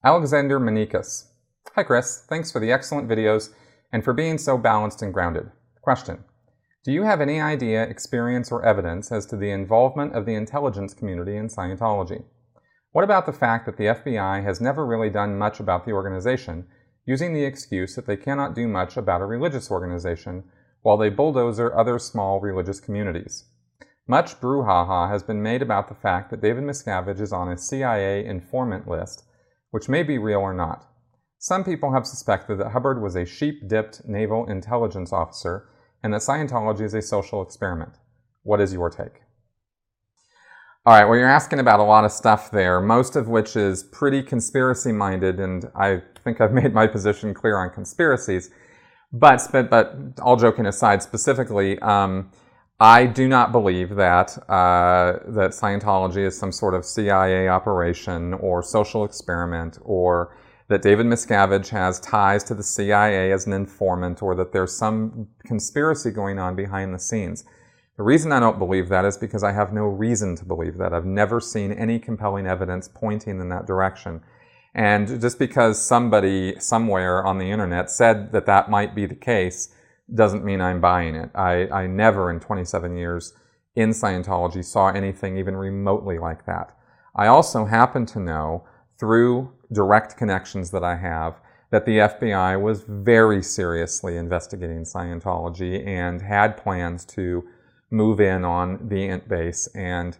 Alexander Manikas. Hi Chris, thanks for the excellent videos and for being so balanced and grounded. Question. Do you have any idea, experience, or evidence as to the involvement of the intelligence community in Scientology? What about the fact that the FBI has never really done much about the organization, using the excuse that they cannot do much about a religious organization, while they bulldozer other small religious communities? Much brouhaha has been made about the fact that David Miscavige is on a CIA informant list, which may be real or not. Some people have suspected that Hubbard was a sheep-dipped naval intelligence officer and that Scientology is a social experiment. What is your take? All right, well, you're asking about a lot of stuff there, most of which is pretty conspiracy-minded, and I think I've made my position clear on conspiracies. But all joking aside, specifically, I do not believe that that Scientology is some sort of CIA operation or social experiment, or that David Miscavige has ties to the CIA as an informant, or that there's some conspiracy going on behind the scenes. The reason I don't believe that is because I have no reason to believe that. I've never seen any compelling evidence pointing in that direction. And just because somebody somewhere on the internet said that that might be the case doesn't mean I'm buying it. I never in 27 years in Scientology saw anything even remotely like that. I also happen to know through direct connections that I have that the FBI was very seriously investigating Scientology and had plans to move in on the Int base and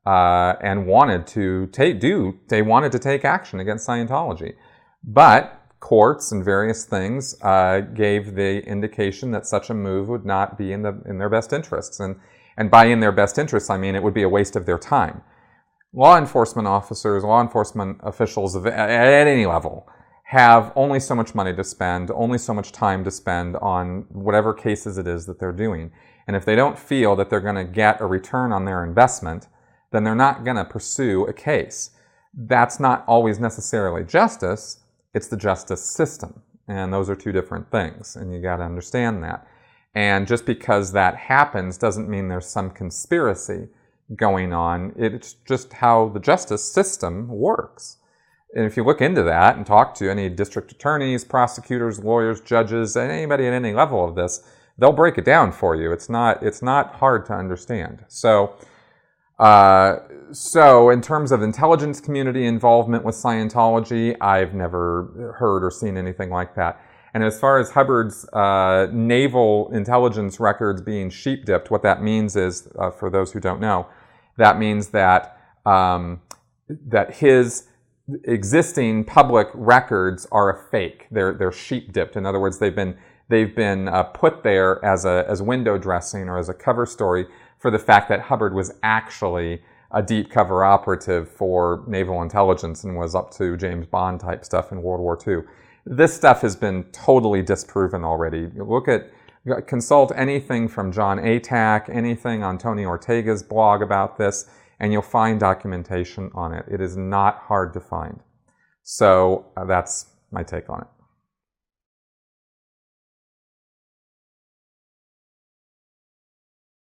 wanted to take action against Scientology. But courts and various things gave the indication that such a move would not be in their best interests. And by in their best interests, I mean it would be a waste of their time. Law enforcement officers, law enforcement officials at any level have only so much money to spend, only so much time to spend on whatever cases it is that they're doing. And if they don't feel that they're going to get a return on their investment, then they're not going to pursue a case. That's not always necessarily justice. It's the justice system, and those are two different things, and you got to understand that. And just because that happens doesn't mean there's some conspiracy going on. It's just how the justice system works. And if you look into that and talk to any district attorneys, prosecutors, lawyers, judges, anybody at any level of this, they'll break it down for you. It's not hard to understand. So in terms of intelligence community involvement with Scientology, I've never heard or seen anything like that. And as far as Hubbard's naval intelligence records being sheep-dipped, what that means is, for those who don't know, that means that that his existing public records are a fake. They're sheep-dipped. In other words, they've been put there as window dressing or as a cover story for the fact that Hubbard was actually a deep cover operative for naval intelligence and was up to James Bond type stuff in World War II. This stuff has been totally disproven already. Consult anything from John Atack, anything on Tony Ortega's blog about this, and you'll find documentation on it. It is not hard to find. So that's my take on it.